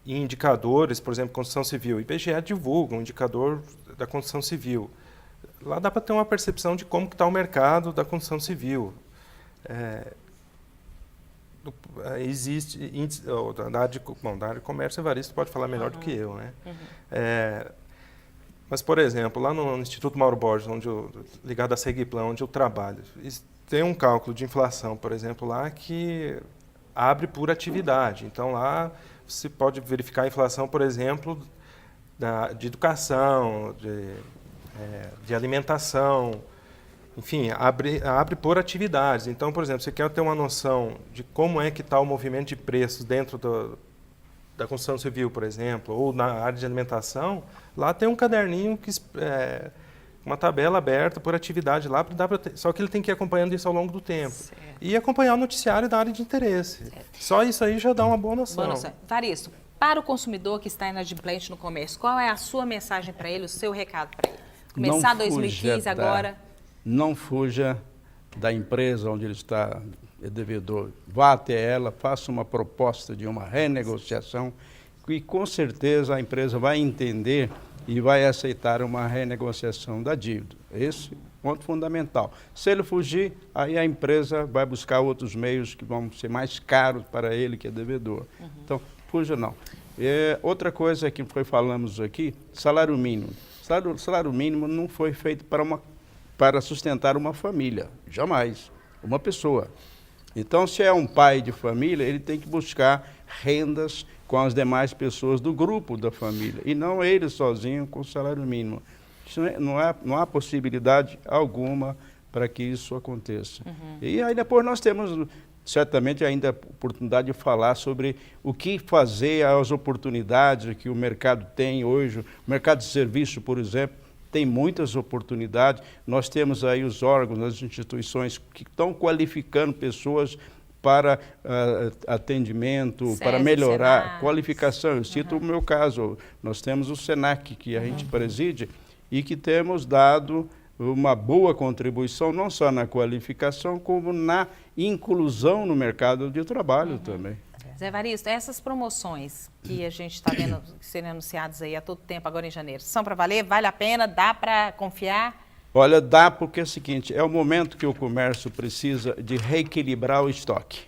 indicadores, por exemplo, construção civil. O IBGE divulga um indicador da construção civil. Lá dá para ter uma percepção de como está o mercado da construção civil. Existe índice, da área de comércio, Evaristo pode falar melhor do que eu, né? Mas, por exemplo, lá no Instituto Mauro Borges, ligado à Segiplan, onde eu trabalho, tem um cálculo de inflação, por exemplo, lá que abre por atividade. Então, lá você pode verificar a inflação, por exemplo, de educação, de alimentação, enfim, abre por atividades. Então, por exemplo, você quer ter uma noção de como é que está o movimento de preços dentro da construção civil, por exemplo, ou na área de alimentação, lá tem um caderninho, uma tabela aberta por atividade lá, só que ele tem que ir acompanhando isso ao longo do tempo. Certo. E acompanhar o noticiário da área de interesse. Certo. Só isso aí já dá uma boa noção. Evaristo, para o consumidor que está inadimplente no comércio, qual é a sua mensagem para ele, o seu recado para ele? Começar 2015 agora... Não fuja da empresa onde ele está devedor. Vá até ela, faça uma proposta de uma renegociação e com certeza a empresa vai entender e vai aceitar uma renegociação da dívida. Esse é o ponto fundamental. Se ele fugir, aí a empresa vai buscar outros meios que vão ser mais caros para ele que é devedor. Então, fuja não. Outra coisa que falamos aqui, salário mínimo. Salário mínimo não foi feito para sustentar uma família, jamais, uma pessoa. Então, se é um pai de família, ele tem que buscar rendas com as demais pessoas do grupo da família, e não ele sozinho com o salário mínimo. Não há possibilidade alguma para que isso aconteça. E aí depois nós temos, certamente, ainda a oportunidade de falar sobre o que fazer, as oportunidades que o mercado tem hoje, o mercado de serviço, por exemplo, tem muitas oportunidades. Nós temos aí os órgãos, as instituições que estão qualificando pessoas para atendimento, para melhorar qualificação. Eu cito o meu caso, nós temos o SENAC, que a gente preside, e que temos dado uma boa contribuição, não só na qualificação, como na inclusão no mercado de trabalho também. Zé Evaristo, essas promoções que a gente está vendo serem anunciadas aí a todo tempo, agora em janeiro, são para valer? Vale a pena? Dá para confiar? Olha, dá, porque é o seguinte, é o momento que o comércio precisa de reequilibrar o estoque.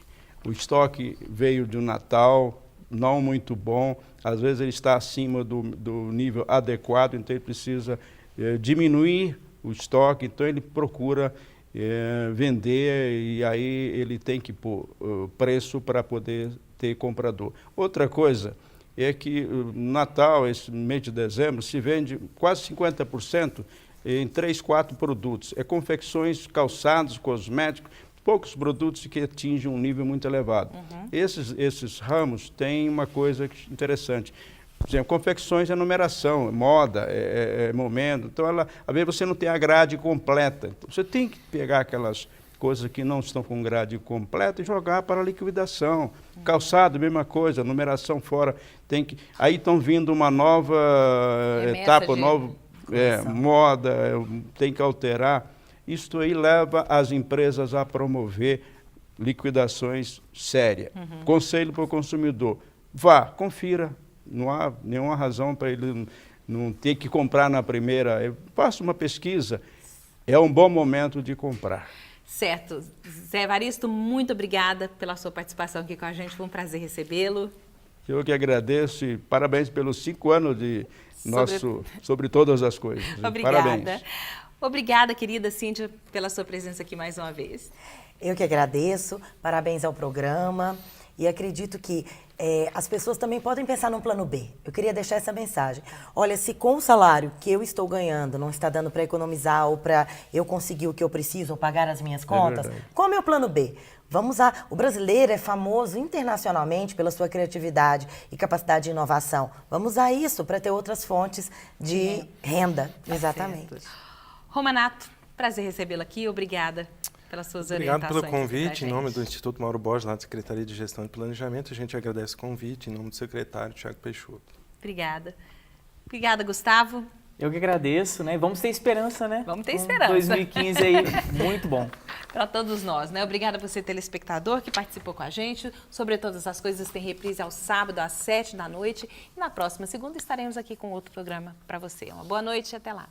O estoque veio do Natal, não muito bom, às vezes ele está acima do nível adequado, então ele precisa diminuir o estoque, então ele procura vender e aí ele tem que pôr preço para poder ter comprador. Outra coisa é que no Natal, esse mês de dezembro, se vende quase 50% em 3, 4 produtos. É confecções, calçados, cosméticos, poucos produtos que atingem um nível muito elevado. Esses ramos têm uma coisa interessante. Por exemplo, confecções é numeração, é moda, é momento. Então, às vezes você não tem a grade completa. Então, você tem que pegar aquelas coisas que não estão com grade completa e jogar para a liquidação. Calçado, mesma coisa, numeração fora. Aí estão vindo uma nova etapa, nova moda, tem que alterar. Isto aí leva as empresas a promover liquidações sérias. Conselho para o consumidor, vá, confira. Não há nenhuma razão para ele não ter que comprar na primeira. Faça uma pesquisa, é um bom momento de comprar. Certo. Zé Evaristo, muito obrigada pela sua participação aqui com a gente, foi um prazer recebê-lo. Eu que agradeço e parabéns pelos 5 anos de sobre todas as coisas. Obrigada. Parabéns. Obrigada, querida Cíntia, pela sua presença aqui mais uma vez. Eu que agradeço, parabéns ao programa e acredito que as pessoas também podem pensar num plano B. Eu queria deixar essa mensagem. Olha, se com o salário que eu estou ganhando não está dando para economizar ou para eu conseguir o que eu preciso ou pagar as minhas contas, qual é o meu plano B? Vamos lá. O brasileiro é famoso internacionalmente pela sua criatividade e capacidade de inovação. Vamos usar isso para ter outras fontes de renda. Exatamente. Romanato, prazer recebê-lo aqui. Obrigada pelas suas orientações. Obrigado pelo convite. Em nome do Instituto Mauro Borges, lá da Secretaria de Gestão e Planejamento, a gente agradece o convite em nome do secretário Tiago Peixoto. Obrigada. Obrigada, Gustavo. Eu que agradeço, né? Vamos ter esperança, né? Vamos ter esperança. 2015 aí, muito bom. Para todos nós, né? Obrigada a você, telespectador, que participou com a gente. Sobre Todas as Coisas tem reprise ao sábado, às 7 da noite. E na próxima segunda estaremos aqui com outro programa para você. Uma boa noite e até lá.